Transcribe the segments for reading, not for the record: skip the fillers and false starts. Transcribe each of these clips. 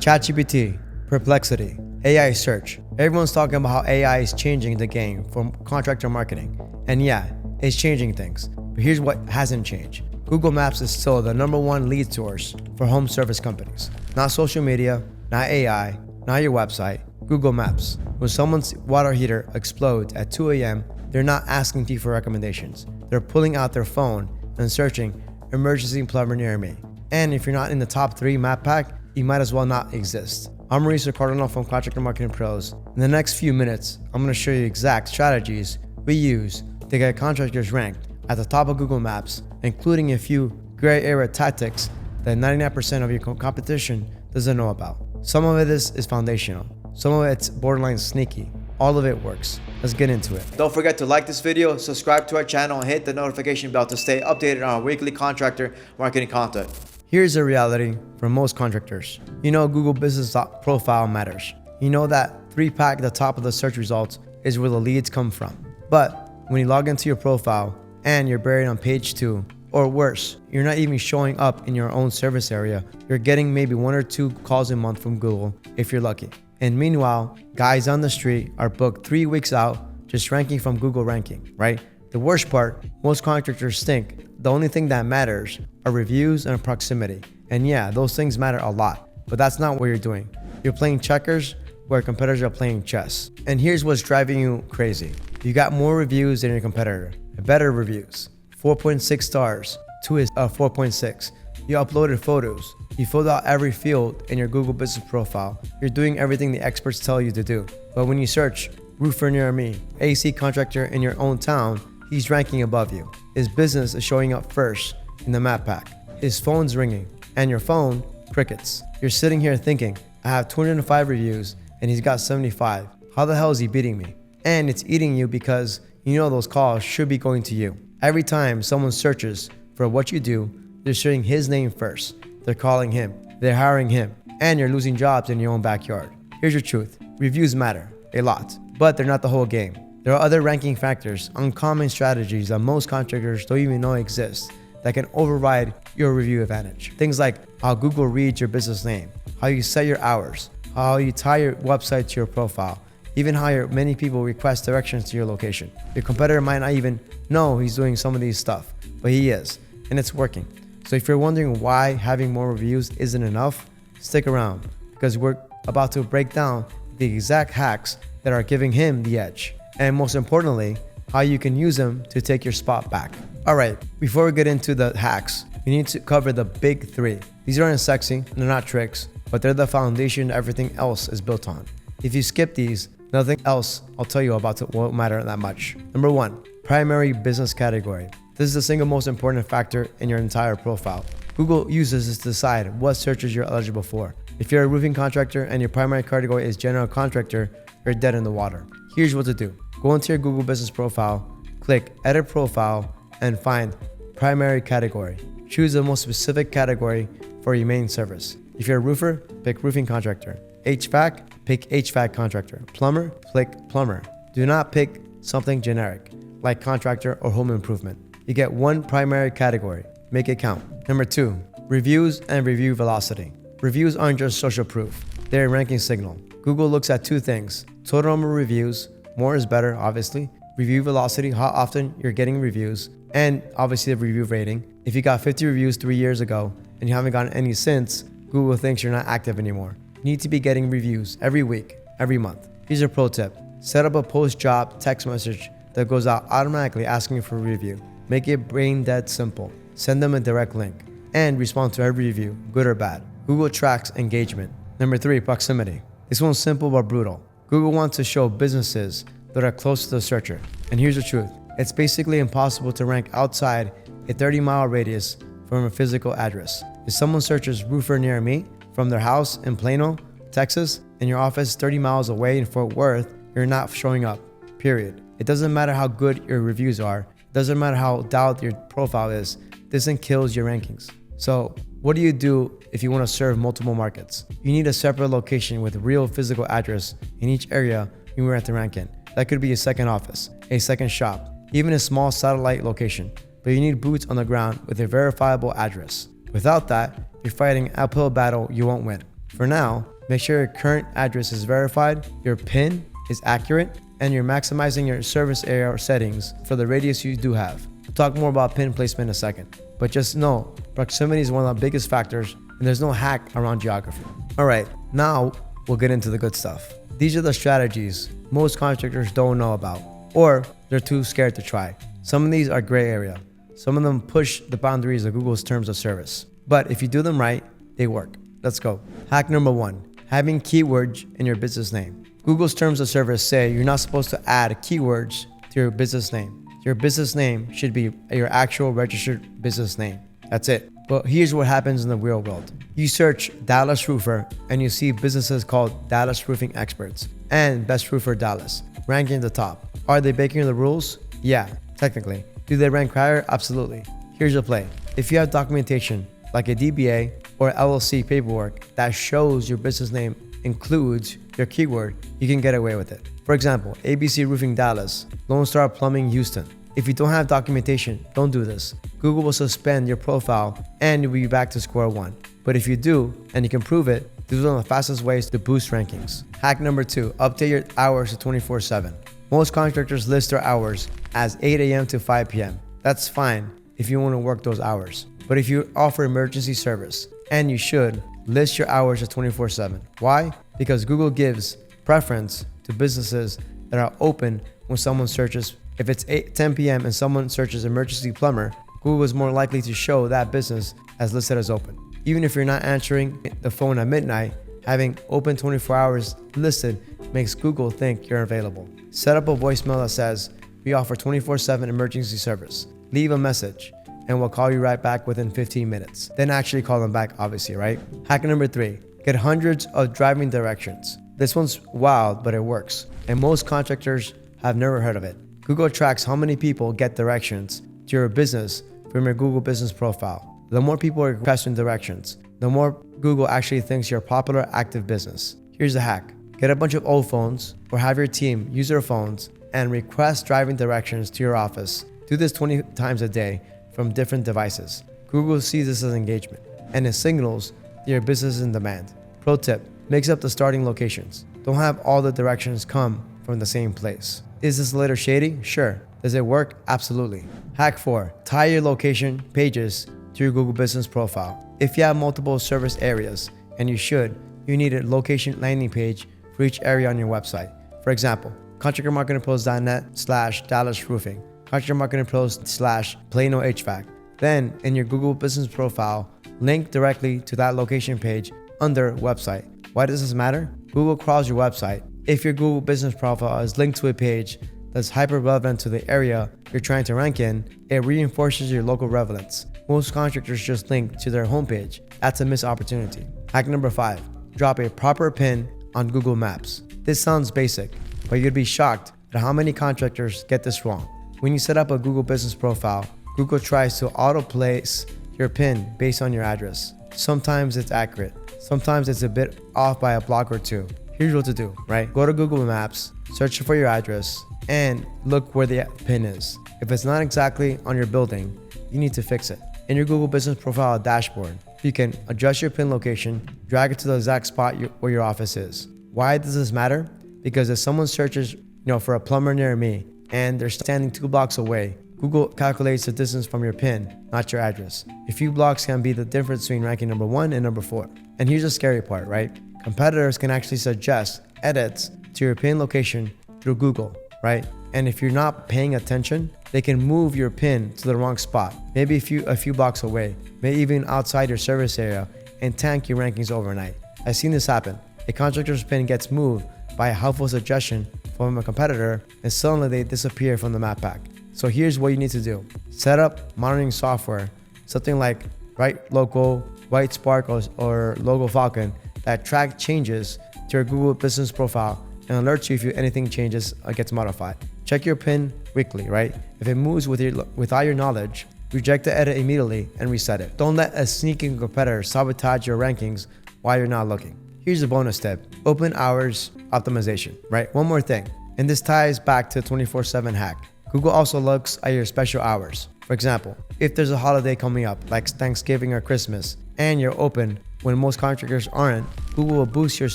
ChatGPT, perplexity, AI search. Everyone's talking about how AI is changing the game for contractor marketing. And yeah, it's changing things. But here's what hasn't changed. Google Maps is still the #1 lead source for home service companies. Not social media, not AI, not your website, Google Maps. When someone's water heater explodes at 2 a.m., they're not asking you for recommendations. They're pulling out their phone and searching emergency plumber near me. And if you're not in the top 3 map pack, you might as well not exist. I'm Mauricio Cardinal from Contractor Marketing Pros. In the next few minutes, I'm going to show you exact strategies we use to get contractors ranked at the top of Google Maps, including a few gray area tactics that 99% of your competition doesn't know about. Some of it is foundational. Some of it's borderline sneaky. All of it works. Let's get into it. Don't forget to like this video, subscribe to our channel, and hit the notification bell to stay updated on our weekly contractor marketing content. Here's the reality for most contractors. You know Google Business Profile matters. You know that 3-pack at the top of the search results is where the leads come from. But when you log into your profile and you're buried on page 2, or worse, you're not even showing up in your own service area, you're getting maybe 1 or 2 calls a month from Google if you're lucky. And meanwhile, guys on the street are booked 3 weeks out just ranking from Google ranking, right? The worst part, most contractors think the only thing that matters are reviews and proximity. And yeah, those things matter a lot, but that's not what you're doing. You're playing checkers where competitors are playing chess. And here's what's driving you crazy. You got more reviews than your competitor, better reviews, 4.6 stars, 2 is 4.6. You uploaded photos. You filled out every field in your Google Business Profile. You're doing everything the experts tell you to do. But when you search roofer near me, AC contractor in your own town, he's ranking above you. His business is showing up first in the map pack. His phone's ringing, and your phone, crickets. You're sitting here thinking, I have 205 reviews, and he's got 75. How the hell is he beating me? And it's eating you because you know those calls should be going to you. Every time someone searches for what you do, they're searching his name first. They're calling him, they're hiring him, and you're losing jobs in your own backyard. Here's your truth. Reviews matter, a lot, but they're not the whole game. There are other ranking factors, uncommon strategies that most contractors don't even know exist that can override your review advantage. Things like how Google reads your business name, how you set your hours, how you tie your website to your profile, even how many people request directions to your location. Your competitor might not even know he's doing some of these stuff, but he is, and it's working. So if you're wondering why having more reviews isn't enough, stick around because we're about to break down the exact hacks that are giving him the edge. And most importantly, how you can use them to take your spot back. All right, before we get into the hacks, we need to cover the big 3. These aren't sexy, they're not tricks, but they're the foundation everything else is built on. If you skip these, nothing else I'll tell you about won't matter that much. Number 1, primary business category. This is the single most important factor in your entire profile. Google uses this to decide what searches you're eligible for. If you're a roofing contractor and your primary category is general contractor, you're dead in the water. Here's what to do. Go into your Google Business Profile, click Edit Profile, and find Primary Category. Choose the most specific category for your main service. If you're a roofer, pick Roofing Contractor. HVAC, pick HVAC Contractor. Plumber, click Plumber. Do not pick something generic, like Contractor or Home Improvement. You get 1 primary category. Make it count. Number 2, reviews and review velocity. Reviews aren't just social proof. They're a ranking signal. Google looks at 2 things. Total number of reviews, more is better, obviously. Review velocity, how often you're getting reviews, and obviously the review rating. If you got 50 reviews 3 years ago and you haven't gotten any since, Google thinks you're not active anymore. You need to be getting reviews every week, every month. Here's a pro tip. Set up a post-job text message that goes out automatically asking for a review. Make it brain dead simple. Send them a direct link and respond to every review, good or bad. Google tracks engagement. Number 3, proximity. This one's simple but brutal. Google wants to show businesses that are close to the searcher. And here's the truth. It's basically impossible to rank outside a 30-mile radius from a physical address. If someone searches roofer near me from their house in Plano, Texas, and your office 30 miles away in Fort Worth, you're not showing up, period. It doesn't matter how good your reviews are. It doesn't matter how dialed your profile is. This thing kills your rankings. So what do you do if you want to serve multiple markets? You need a separate location with real physical address in each area you want to rank in. That could be a second office, a second shop, even a small satellite location. But you need boots on the ground with a verifiable address. Without that, you're fighting an uphill battle you won't win. For now, make sure your current address is verified, your PIN is accurate, and you're maximizing your service area settings for the radius you do have. We'll talk more about PIN placement in a second, but just know proximity is one of the biggest factors, and there's no hack around geography. All right, now we'll get into the good stuff. These are the strategies most contractors don't know about, or they're too scared to try. Some of these are gray area. Some of them push the boundaries of Google's terms of service. But if you do them right, they work. Let's go. Hack number 1, having keywords in your business name. Google's terms of service say you're not supposed to add keywords to your business name. Your business name should be your actual registered business name. That's it. But here's what happens in the real world. You search Dallas Roofer and you see businesses called Dallas Roofing Experts and Best Roofer Dallas ranking at the top. Are they breaking the rules? Yeah, technically. Do they rank higher? Absolutely. Here's the play. If you have documentation like a DBA or LLC paperwork that shows your business name includes your keyword, you can get away with it. For example, ABC Roofing Dallas, Lone Star Plumbing Houston. If you don't have documentation, don't do this. Google will suspend your profile and you'll be back to square one. But if you do, and you can prove it, this is one of the fastest ways to boost rankings. Hack number 2, update your hours to 24/7. Most contractors list their hours as 8 a.m. to 5 p.m. That's fine if you want to work those hours. But if you offer emergency service, and you should, list your hours as 24/7. Why? Because Google gives preference to businesses that are open when someone searches. If it's 10 p.m. and someone searches emergency plumber, Google is more likely to show that business as listed as open. Even if you're not answering the phone at midnight, having open 24 hours listed makes Google think you're available. Set up a voicemail that says, "We offer 24/7 emergency service. Leave a message and we'll call you right back within 15 minutes. Then actually call them back, obviously, right? Hack number 3, get hundreds of driving directions. This one's wild, but it works. And most contractors have never heard of it. Google tracks how many people get directions to your business from your Google business profile. The more people are requesting directions, the more Google actually thinks you're a popular, active business. Here's the hack. Get a bunch of old phones or have your team use their phones and request driving directions to your office. Do this 20 times a day from different devices. Google sees this as engagement and it signals that your business is in demand. Pro tip, mix up the starting locations. Don't have all the directions come from the same place. Is this a little shady? Sure. Does it work? Absolutely. Hack 4, tie your location pages to your Google business profile. If you have multiple service areas, and you should, you need a location landing page for each area on your website. For example, contractormarketingpros.net/Dallas Roofing, contractormarketingpros/Plano HVAC. Then, in your Google business profile, link directly to that location page under website. Why does this matter? Google crawls your website. If your Google business profile is linked to a page that's hyper relevant to the area you're trying to rank in, it reinforces your local relevance. Most contractors just link to their homepage. That's a missed opportunity. Hack number 5, drop a proper pin on Google Maps. This sounds basic, but you'd be shocked at how many contractors get this wrong. When you set up a Google business profile, Google tries to auto-place your pin based on your address. Sometimes it's accurate. Sometimes it's a bit off by a block or two. Here's what to do, right? Go to Google Maps, search for your address, and look where the pin is. If it's not exactly on your building, you need to fix it. In your Google business profile dashboard, you can adjust your pin location, drag it to the exact spot where your office is. Why does this matter? Because if someone searches, for a plumber near me and they're standing 2 blocks away, Google calculates the distance from your pin, not your address. A few blocks can be the difference between ranking number 1 and number 4. And here's the scary part, right? Competitors can actually suggest edits to your pin location through Google, right? And if you're not paying attention, they can move your pin to the wrong spot, maybe a few blocks away, maybe even outside your service area, and tank your rankings overnight. I've seen this happen. A contractor's pin gets moved by a helpful suggestion from a competitor, and suddenly they disappear from the map pack. So here's what you need to do. Set up monitoring software, something like Right Local, White Spark, or Logo Falcon that track changes to your Google business profile and alerts you if anything changes or gets modified. Check your pin weekly, right? If it moves without your knowledge, reject the edit immediately and reset it. Don't let a sneaking competitor sabotage your rankings while you're not looking. Here's a bonus tip. Open hours optimization, right? One more thing, and this ties back to 24/7 hack. Google also looks at your special hours. For example, if there's a holiday coming up, like Thanksgiving or Christmas, and you're open when most contractors aren't, Google will boost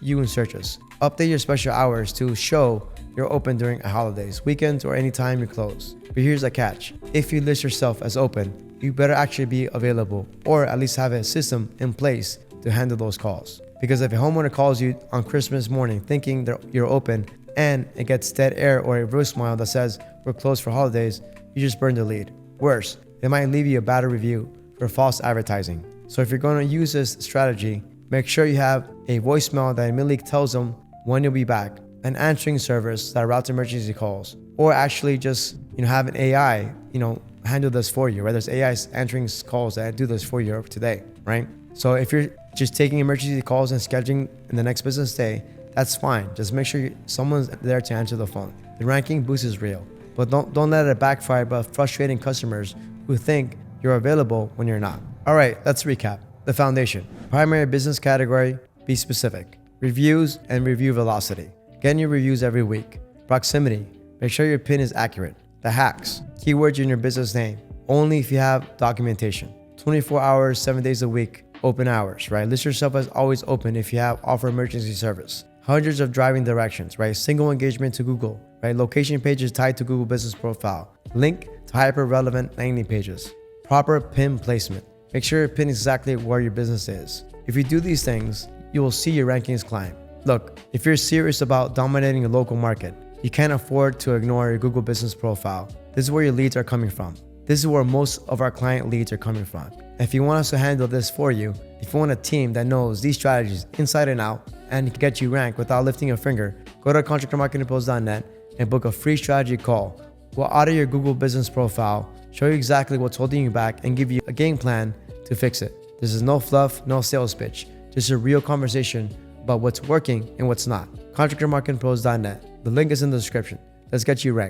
you in searches. Update your special hours to show you're open during holidays, weekends, or anytime you close. But here's the catch. If you list yourself as open, you better actually be available, or at least have a system in place to handle those calls. Because if a homeowner calls you on Christmas morning thinking that you're open and it gets dead air or a voicemail that says we're closed for holidays, you just burned the lead. Worse, they might leave you a bad review for false advertising. So if you're going to use this strategy, make sure you have a voicemail that immediately tells them when you'll be back, an answering service that routes emergency calls, or actually just have an AI handle this for you, right? There's AI answering calls that do this for you today, right? So if you're just taking emergency calls and scheduling in the next business day, that's fine. Just make sure someone's there to answer the phone. The ranking boost is real, but don't let it backfire by frustrating customers who think you're available when you're not. All right, let's recap. The foundation: primary business category, be specific. Reviews and review velocity. Get new reviews every week. Proximity. Make sure your pin is accurate. The hacks: keywords in your business name, only if you have documentation. 24 hours, 7 days a week, open hours, right? List yourself as always open if you have offer emergency service. Hundreds of driving directions, right? Single engagement to Google, right? Location pages tied to Google business profile. Link to hyper relevant landing pages. Proper pin placement. Make sure your pin is exactly where your business is. If you do these things, you will see your rankings climb. Look, if you're serious about dominating a local market, you can't afford to ignore your Google business profile. This is where your leads are coming from. This is where most of our client leads are coming from. If you want us to handle this for you, if you want a team that knows these strategies inside and out and can get you ranked without lifting a finger, go to contractormarketingpros.net and book a free strategy call. We'll audit your Google business profile, show you exactly what's holding you back, and give you a game plan to fix it. This is no fluff, no sales pitch, just a real conversation about what's working and what's not. Contractormarketingpros.net. The link is in the description. Let's get you ranked.